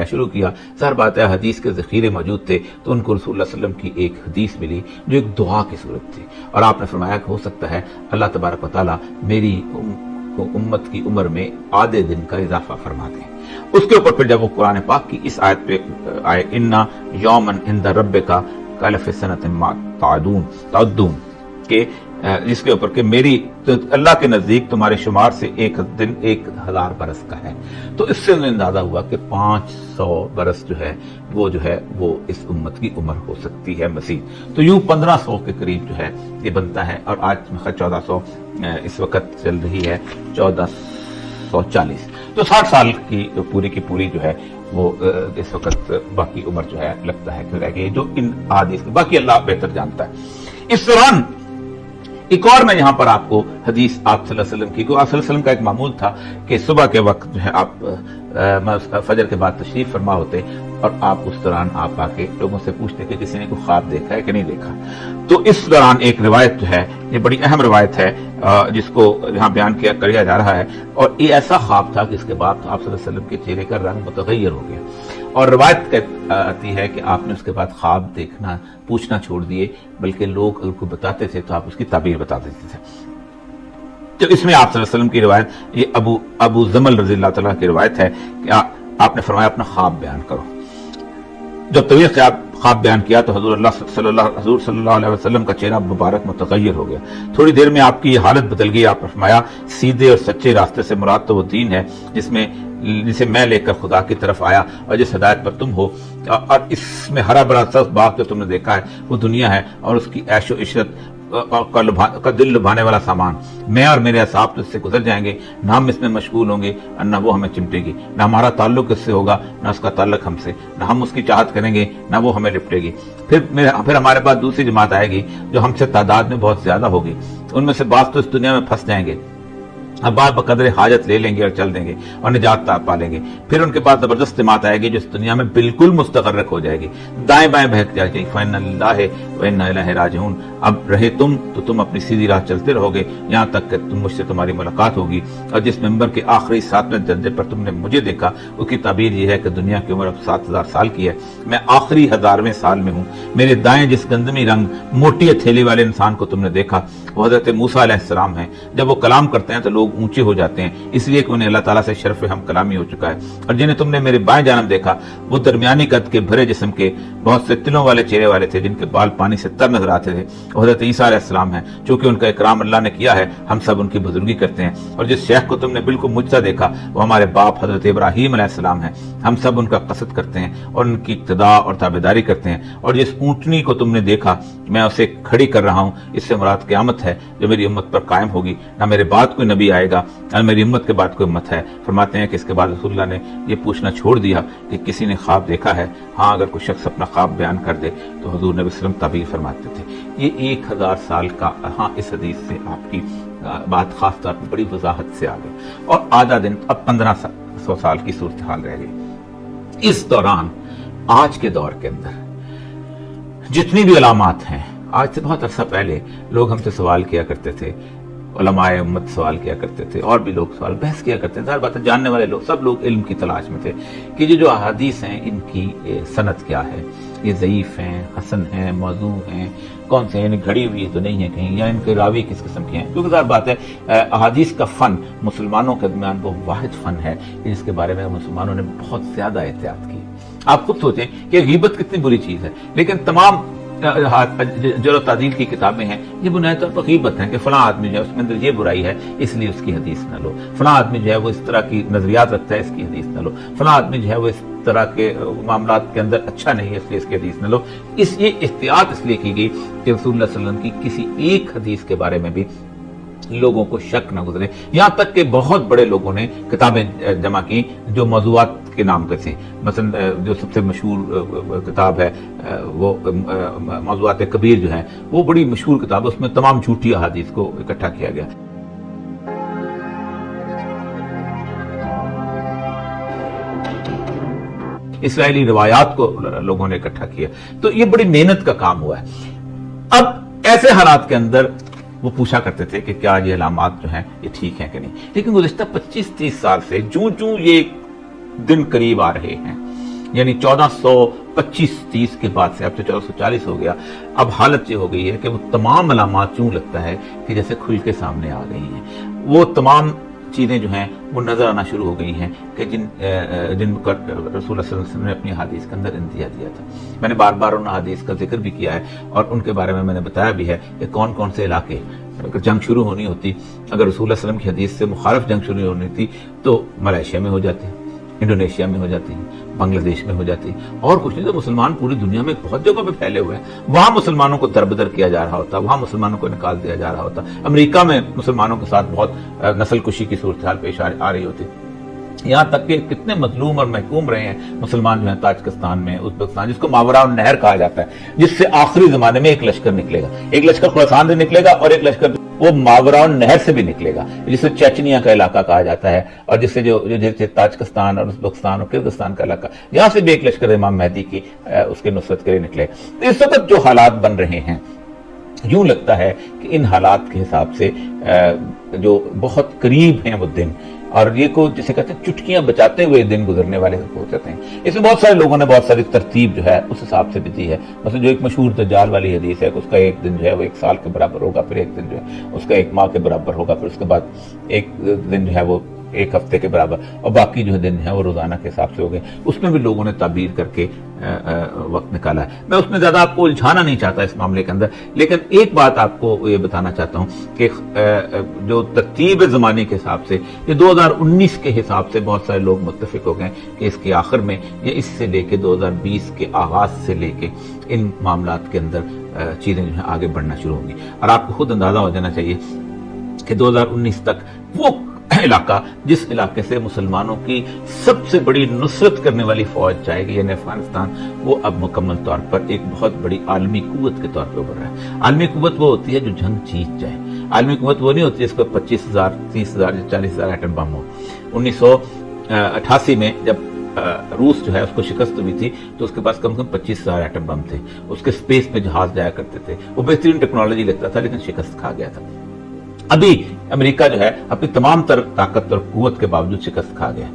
شروع کیا. ظاہر بات ہے حدیث کے ذخیرے موجود تھے تو ان کو رسول اللہ صلی اللہ علیہ وسلم کی ایک حدیث ملی جو ایک دعا کی صورت تھی, اور آپ نے فرمایا کہ ہو سکتا ہے اللہ تبارک و تعالیٰ میری امت کی عمر میں آدھے دن کا اضافہ فرما دیں. اس کے اوپر پھر جب وہ قرآن پاک کی اس آیت پہ آئے انا یومن عند ربک کالف سنۃ ما تعدون کہ جس کے اوپر کہ میری تو اللہ کے نزدیک تمہارے شمار سے ایک دن 1000 برس کا ہے, تو اس سے انہیں اندازہ ہوا کہ 500 برس جو ہے وہ اس امت کی عمر ہو سکتی ہے مزید. تو یوں 1500 کے قریب جو ہے یہ بنتا ہے, اور آج 1400 اس وقت چل رہی ہے 1440, تو 60 سال کی پوری جو ہے وہ اس وقت باقی عمر جو ہے لگتا ہے کہ رہ گئی, جو ان احادیث کے باقی اللہ بہتر جانتا ہے. اس دوران ایک اور میں یہاں پر آپ کو حدیث آپ صلی اللہ علیہ وسلم کی, کو آپ صلی اللہ علیہ وسلم کا ایک معمول تھا کہ صبح کے وقت جو ہے آپ فجر کے بعد تشریف فرما ہوتے, اور آپ اس دوران آپ آ کے لوگوں سے پوچھتے کہ کسی نے کوئی خواب دیکھا ہے کہ نہیں دیکھا. تو اس دوران ایک روایت جو ہے یہ بڑی اہم روایت ہے جس کو یہاں بیان کیا جا رہا ہے, اور یہ ایسا خواب تھا کہ اس کے بعد آپ صلی اللہ علیہ وسلم کے چہرے کا رنگ متغیر ہو گیا, اور روایت آتی ہے کہ آپ نے اس کے بعد خواب دیکھنا پوچھنا چھوڑ دیے, بلکہ لوگ اگر کو بتاتے تھے تو آپ اس کی تعبیر بتا دیتے تھے. تو اس میں آپ صلی اللہ علیہ وسلم کی روایت, یہ ابو زمل رضی اللہ تعالیٰ کی روایت ہے کہ آپ نے فرمایا اپنا خواب بیان کرو. جب طویل خواب بیان کیا تو حضور صلی اللہ علیہ وسلم کا چہرہ مبارک متغیر ہو گیا. تھوڑی دیر میں آپ کی یہ حالت بدل گئی. آپ نے فرمایا سیدھے اور سچے راستے سے مراد تو وہ دین ہے جسے میں لے کر خدا کی طرف آیا, اور جس ہدایت پر تم ہو, اور اس میں ہرا بھرا سبز باغ جو تم نے دیکھا ہے وہ دنیا ہے, اور اس کی عیش و عشرت کا دل لبھانے والا سامان. میں اور میرے اصحاب تو اس سے گزر جائیں گے, نہ ہم اس میں مشغول ہوں گے اور نہ وہ ہمیں چمٹے گی, نہ ہمارا تعلق اس سے ہوگا نہ اس کا تعلق ہم سے, نہ ہم اس کی چاہت کریں گے نہ وہ ہمیں لپٹے گی. پھر ہمارے پاس دوسری جماعت آئے گی جو ہم سے تعداد میں بہت زیادہ ہوگی. ان میں سے بعض تو اس دنیا میں پھنس جائیں گے, اب بعض بقدر حاجت لے لیں گے اور چل دیں گے اور نجات پا لیں گے. پھر ان کے پاس زبردست جماعت آئے گی جو اس دنیا میں بالکل مستغرق ہو جائے گی, دائیں بائیں بہک جائے گی. فَإِنَّ اللَّهَ وَإِنَّا إِلَيْهِ رَاجِعُونَ. اب رہے تم تو تم اپنی سیدھی راہ چلتے رہو گے یہاں تک کہ مجھ سے تمہاری ملاقات ہوگی, اور جس ممبر کے آخری 7ویں درجے پر تم نے مجھے دیکھا اس کی تعبیر یہ ہے کہ دنیا کی عمر اب 7000 سال کی ہے, میں آخری 1000ویں سال میں ہوں. میرے دائیں جس گندمی رنگ موٹی ہتھیلی والے انسان کو تم نے دیکھا وہ حضرت موسیٰ علیہ السلام ہیں. جب وہ کلام کرتے ہیں تو لوگ اونچے ہو جاتے ہیں, اس لیے کہ انہیں اللہ تعالیٰ سے شرف ہم کلامی ہو چکا ہے. اور جنہیں تم نے میرے بائیں جانب دیکھا وہ درمیانی قد کے بھرے جسم کے بہت سے تلوں والے چہرے والے تھے جن کے بال پانی سے تر نظر آتے تھے. حضرت عیسیٰ علیہ السلام ہیں, چونکہ ان کا اکرام اللہ نے کیا ہے ہم سب ان کی بزرگی کرتے ہیں. اور جس شیخ کو تم نے بالکل مجھ-سا دیکھا وہ ہمارے باپ حضرت ابراہیم علیہ السلام ہیں, ہم سب ان کا قصد کرتے ہیں اور ان کی اقتداء اور تابعداری کرتے ہیں. اور جس اونٹنی کو تم نے دیکھا میں اسے کھڑی کر رہا ہوں, اس سے مراد قیامت ہے جو میری امت پر قائم ہوگی. نہ میرے بعد کوئی نبی آئے گا نہ میری امت کے بعد کوئی امت ہے. فرماتے ہیں کہ اس کے بعد رسول اللہ نے یہ پوچھنا چھوڑ دیا کہ کسی نے خواب دیکھا ہے. ہاں اگر کوئی شخص اپنا خواب بیان کر دے تو حضور نبی صلی اللہ علیہ وسلم تعبیر فرماتے تھے. یہ 1000 سال کا, ہاں اس حدیث سے آپ کی بات خاص طور پر بڑی وضاحت سے آ گئی, اور آدھا دن اب 1500 سال کی صورتحال رہ گئی. اس دوران آج کے دور کے اندر جتنی بھی علامات ہیں, آج سے بہت عرصہ پہلے لوگ ہم سے سوال کیا کرتے تھے, علماء امت سوال کیا کرتے تھے, اور بھی لوگ سوال بحث کیا کرتے تھے. ظاہر بات ہے جاننے والے لوگ سب لوگ علم کی تلاش میں تھے کہ یہ جو احادیث ہیں ان کی سند کیا ہے, یہ ضعیف ہیں, حسن ہیں, موضوع ہیں, کون سے, یعنی گھڑی ہوئی تو نہیں ہے کہیں, یا ان کے راوی کس قسم کے ہیں. کیونکہ ظاہر بات ہے احادیث کا فن مسلمانوں کے درمیان وہ واحد فن ہے جس کے بارے میں مسلمانوں نے بہت زیادہ احتیاط کی. آپ خود سوچیں کہ غیبت کتنی بری چیز ہے, لیکن تمام جرح و تعدیل کی کتابیں ہیں یہ بنیادی طور پر غیبت ہیں کہ فلاں آدمی جو ہے اس میں اندر یہ برائی ہے اس لیے اس کی حدیث نہ لو, فلاں آدمی جو ہے وہ اس طرح کی نظریات رکھتا ہے اس کی حدیث نہ لو, فلاں آدمی جو ہے وہ اس طرح کے معاملات کے اندر اچھا نہیں ہے اس لیے اس کی حدیث نہ لو. یہ احتیاط اس لیے کی گئی کہ رسول اللہ صلی اللہ علیہ وسلم کی کسی ایک حدیث کے بارے میں بھی لوگوں کو شک نہ گزرے. یہاں تک کہ بہت بڑے لوگوں نے کتابیں جمع کی جو موضوعات کے نام پہ تھیں. مثلا جو سب سے مشہور کتاب ہے وہ موضوعات کبیر جو ہے وہ بڑی مشہور کتاب ہے, اس میں تمام جھوٹی احادیث کو اکٹھا کیا گیا. اسرائیلی روایات کو لوگوں نے اکٹھا کیا. تو یہ بڑی محنت کا کام ہوا ہے. اب ایسے حالات کے اندر وہ پوچھا کرتے تھے کہ کیا یہ علامات جو ہیں یہ ٹھیک ہیں کہ نہیں. لیکن گزشتہ 25-30 سال سے جو یہ دن قریب آ رہے ہیں یعنی 1425-30 کے بعد سے اب تو 1440 ہو گیا. اب حالت یہ ہو گئی ہے کہ وہ تمام علامات یوں لگتا ہے کہ جیسے کھل کے سامنے آ گئی ہیں. وہ تمام چیزیں جو ہیں وہ نظر آنا شروع ہو گئی ہیں کہ جن کا رسول اللہ صلی اللہ علیہ وسلم نے اپنی حدیث کے اندر انتہا دیا تھا. میں نے بار بار ان حدیث کا ذکر بھی کیا ہے اور ان کے بارے میں نے بتایا بھی ہے کہ کون کون سے علاقے اگر جنگ شروع ہونی ہوتی, اگر رسول اللہ صلی اللہ علیہ وسلم کی حدیث سے مخالف جنگ شروع ہونی تھی تو ملائیشیا میں ہو جاتی, انڈونیشیا میں ہو جاتی, بنگلہ دیش میں ہو جاتی, اور کچھ نہیں تو مسلمان پوری دنیا میں بہت جگہوں پہ پھیلے ہوئے ہیں. وہاں مسلمانوں کو دربدر کیا جا رہا ہوتا, وہاں مسلمانوں کو نکال دیا جا رہا ہوتا. امریکہ میں مسلمانوں کے ساتھ بہت نسل کشی کی صورتحال پیش آ رہی ہوتی. یہاں تک کہ کتنے مظلوم اور محکوم رہے ہیں مسلمان جو ہیں تاجکستان میں, ازبکستان, جس کو ماوراء النہر کہا جاتا ہے, جس سے آخری زمانے میں ایک لشکر نکلے گا. ایک لشکر خراسان سے نکلے گا اور ایک لشکر وہ ماوراء النہر سے بھی نکلے گا, جسے چیچنیا کا علاقہ کہا جاتا ہے, اور جسے جو تاجکستان اور ازبکستان اور کرغزستان کا علاقہ, یہاں سے بھی ایک لشکر امام مہدی کی اس کے نصرت کے لیے نکلے گا. تو اس وقت جو حالات بن رہے ہیں, یوں لگتا ہے کہ ان حالات کے حساب سے جو بہت قریب ہیں وہ دن, اور یہ کو جسے کہتے ہیں چٹکیاں بچاتے ہوئے دن گزرنے والے ہو جاتے ہیں. اس میں بہت سارے لوگوں نے بہت ساری ترتیب جو ہے اس حساب سے بھی دی ہے. مثلا جو ایک مشہور دجال والی حدیث ہے کہ اس کا ایک دن جو ہے وہ 1 سال کے برابر ہوگا, پھر ایک دن جو ہے اس کا 1 ماہ کے برابر ہوگا, پھر اس کے بعد ایک دن جو ہے وہ 1 ہفتے کے برابر, اور باقی جو دن ہیں وہ روزانہ کے حساب سے ہو گئے. اس میں بھی لوگوں نے تعبیر کر کے وقت نکالا ہے. میں اس میں زیادہ آپ کو الجھانا نہیں چاہتا اس معاملے کے اندر, لیکن ایک بات آپ کو یہ بتانا چاہتا ہوں کہ جو ترتیب زمانے کے حساب سے یہ 2019 کے حساب سے بہت سارے لوگ متفق ہو گئے کہ اس کے آخر میں یا اس سے لے کے 2020 کے آغاز سے لے کے ان معاملات کے اندر چیزیں جو ہیں آگے بڑھنا شروع ہوں گی. اور آپ کو خود اندازہ ہو جانا چاہیے کہ 2019 تک وہ علاقہ جس علاقے سے مسلمانوں کی سب سے بڑی نصرت کرنے والی فوج جائے گی, یعنی افغانستان, وہ اب مکمل طور پر ایک بہت بڑی عالمی قوت کے طور پہ ابھر رہا ہے. عالمی قوت وہ ہوتی ہے جو جنگ جیت جائے. عالمی قوت وہ نہیں ہوتی جس کو 25,000 30,000 یا 40,000 ایٹم بم ہو. 1988 میں جب روس جو ہے اس کو شکست ہوئی تھی تو اس کے پاس کم سے کم 25,000 ایٹم بم تھے. اس کے سپیس میں جہاز جایا کرتے تھے, وہ بہترین ٹیکنالوجی لگتا تھا, لیکن شکست کھا گیا تھا. ابھی امریکہ جو ہے اپنی تمام تر طاقت اور قوت کے باوجود شکست کھا گیا.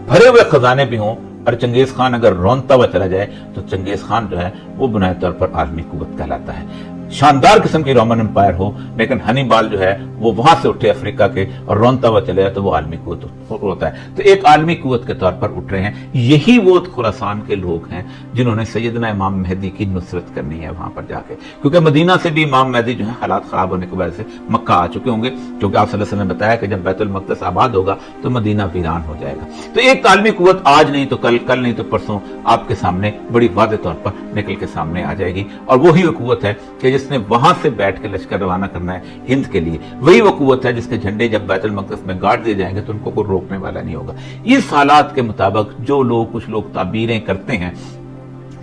بھرے ہوئے خزانے بھی ہوں, اور چنگیز خان اگر رونتا ہوا چلا جائے تو چنگیز خان جو ہے وہ بنیادی طور پر عالمی قوت کہلاتا ہے. شاندار قسم کی رومن امپائر ہو, لیکن ہنی بال جو ہے وہ وہاں سے اٹھے افریقہ کے اور رونتا ہوا چلے جائے تو وہ عالمی قوت ہوتا ہے. تو ایک عالمی قوت کے طور پر اٹھ رہے ہیں. یہی وہ خراسان کے لوگ ہیں جنہوں نے سیدنا امام مہدی کی نصرت کرنی ہے وہاں پر جا کے, کیونکہ مدینہ سے بھی امام مہدی جو ہے حالات خراب ہونے کی وجہ سے مکہ آ چکے ہوں گے, کیونکہ آپ صلی اللہ علیہ وسلم نے بتایا کہ جب بیت المقدس آباد ہوگا تو مدینہ ویران ہو جائے گا. تو ایک عالمی قوت آج نہیں تو کل, کل نہیں تو پرسوں آپ کے سامنے بڑی واضح طور پر نکل کے سامنے آ جائے گی. اور وہی وہ قوت ہے کہ جس نے وہاں سے بیٹھ کے لشکر روانہ کرنا ہے ہند کے لیے. وہی وہ قوت ہے جس کے جھنڈے جب بیت المقدس میں گاڑ دیے جائیں گے تو ان کو کوئی روکنے والا نہیں ہوگا. اس حالات کے مطابق جو لوگ کچھ لوگ تعبیریں کرتے ہیں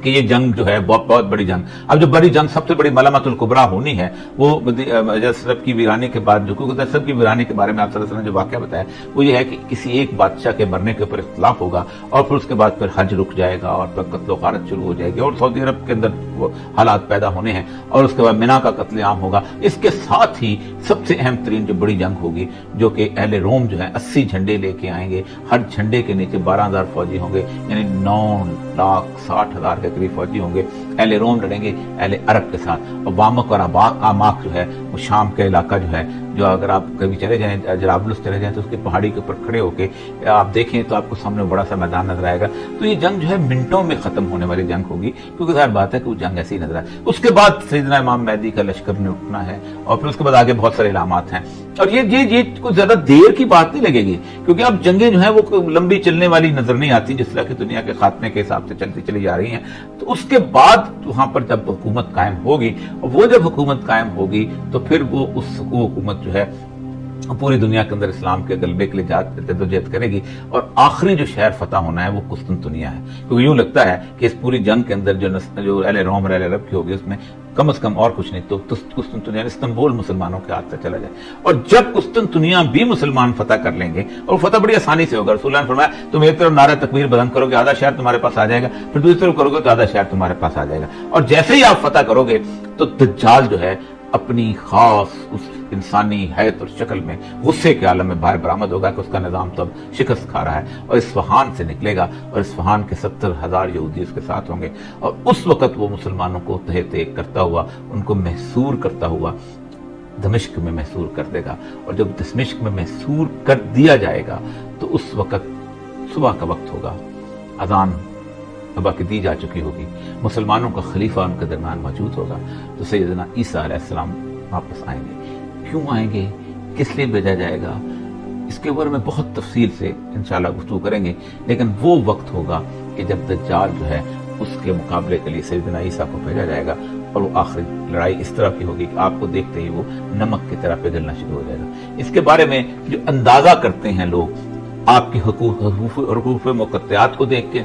کہ یہ جنگ جو ہے بہت بڑی جنگ, اب جو بڑی جنگ سب سے بڑی ملامت الکبریٰ ہونی ہے وہ جسرب کی ویرانی کے بعد, جو کیونکہ جسرب کی ویرانی کے بارے میں آپ صلی اللہ علیہ وسلم نے جو واقعہ بتایا وہ یہ ہے کہ کسی ایک بادشاہ کے مرنے کے اوپر اختلاف ہوگا اور پھر اس کے بعد پھر حج رک جائے گا اور پھر قتل و غارت شروع ہو جائے گی, اور سعودی عرب کے اندر وہ حالات پیدا ہونے ہیں, اور اس کے بعد مینا کا قتل عام ہوگا. اس کے ساتھ ہی سب سے اہم ترین جو بڑی جنگ ہوگی جو کہ اہل روم جو ہے 80 جھنڈے لے کے آئیں گے, ہر جھنڈے کے نیچے 12,000 فوجی ہوں گے, یعنی 9,60,000 کے قریب فوجی ہوں گے. اہل روم لڑیں گے اہل عرب کے ساتھ. اور وامک اور آماک جو ہے وہ شام کا علاقہ جو ہے, جو اگر آپ کبھی چلے جائیں جرابلس چلے جائیں تو اس کی پہاڑی کے اوپر کھڑے ہو کے آپ دیکھیں تو آپ کو سامنے بڑا سا میدان نظر آئے گا. تو یہ جنگ جو ہے منٹوں میں ختم ہونے والی جنگ ہوگی, کیونکہ ظاہر بات ہے کہ وہ جنگ ایسی نظر آئے. اس کے بعد سیدنا امام مہدی کا لشکر نے اٹھنا ہے, اور پھر اس کے بعد آگے بہت سارے علامات ہیں. اور یہ کچھ زیادہ دیر کی بات نہیں لگے گی, کیونکہ اب جنگیں جو ہیں وہ لمبی چلنے والی نظر نہیں آتی جس طرح کی دنیا کے خاتمے کے حساب سے چلتی چلی جا رہی ہیں. تو اس کے بعد وہاں پر جب حکومت قائم ہوگی, اور وہ جب حکومت قائم ہوگی تو پھر وہ حکومت جو ہے پوری دنیا کے اندر اسلام کے غلبے کے لیے جدوجہد کرے گی. اور آخری جو شہر فتح ہونا ہے وہ قسطنطنیہ ہے, کیونکہ یوں لگتا ہے کہ اس پوری جنگ کے اندر جو اہل روم اور اہل عرب کی ہوگی اس میں کم از کم اور کچھ نہیں تو قسطنطنیہ استنبول مسلمانوں کے ہاتھ سے چلا جائے. اور جب قسطنطنیہ بھی مسلمان فتح کر لیں گے, اور فتح بڑی آسانی سے ہوگا, رسول اللہ نے فرمایا تم ایک طرف نعرہ تکبیر بلند کرو گے آدھا شہر تمہارے پاس آ جائے گا, پھر دوسری طرف کرو گے تو آدھا شہر تمہارے پاس آ جائے گا. اور جیسے ہی آپ فتح کرو گے تو دجال جو ہے اپنی خاص اس انسانی حیت اور شکل میں غصے کے عالم میں باہر برآمد ہوگا کہ اس کا نظام تو اب شکست کھا رہا ہے، اور اصفہان سے نکلے گا، اور اصفہان کے 70,000 یہودی اس کے ساتھ ہوں گے، اور اس وقت وہ مسلمانوں کو تہہ تہہ کرتا ہوا، ان کو محصور کرتا ہوا دمشق میں محصور کر دے گا۔ اور جب دمشق میں محصور کر دیا جائے گا تو اس وقت صبح کا وقت ہوگا، اذان صبح کی دی جا چکی ہوگی، مسلمانوں کا خلیفہ ان کے درمیان موجود ہوگا، تو سیدنا عیسیٰ علیہ السلام واپس آئیں گے۔ کیوں آئیں گے، کس لیے بھیجا جائے گا، اس کے بارے میں بہت تفصیل سے انشاءاللہ گفتگو کریں گے، لیکن وہ وقت ہوگا کہ جب دجال جو ہے اس کے مقابلے کے لیے سیدنا عیسیٰ کو بھیجا جائے گا، اور وہ آخری لڑائی اس طرح کی ہوگی کہ آپ کو دیکھتے ہی وہ نمک کی طرح پگھلنا شروع ہو جائے گا۔ اس کے بارے میں جو اندازہ کرتے ہیں لوگ آپ کی حقوق مقطعات کو دیکھ کے،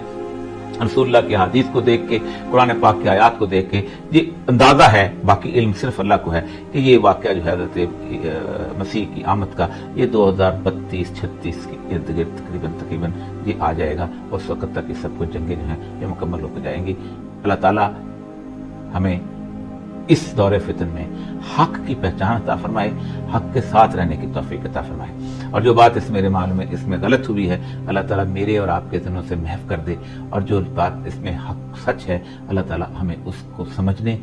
رسول اللہ کی حدیث کو دیکھ کے، قرآن پاک کی آیات کو دیکھ کے، یہ اندازہ ہے، باقی علم صرف اللہ کو ہے، کہ یہ واقعہ جو ہے حضرت مسیح کی آمد کا یہ 2032-36 کے ارد گرد تقریباً یہ آ جائے گا، اور اس وقت تک یہ سب کچھ جنگیں جو ہیں یہ مکمل ہو کے جائیں گی۔ اللہ تعالیٰ ہمیں اس دور فتن میں حق کی پہچان عطا فرمائے، حق کے ساتھ رہنے کی توفیق عطا فرمائے، اور جو بات اس میرے معلوم ہے اس میں غلط ہوئی ہے اللہ تعالیٰ میرے اور آپ کے ذہنوں سے محو کر دے، اور جو بات اس میں حق سچ ہے اللہ تعالیٰ ہمیں اس کو سمجھنے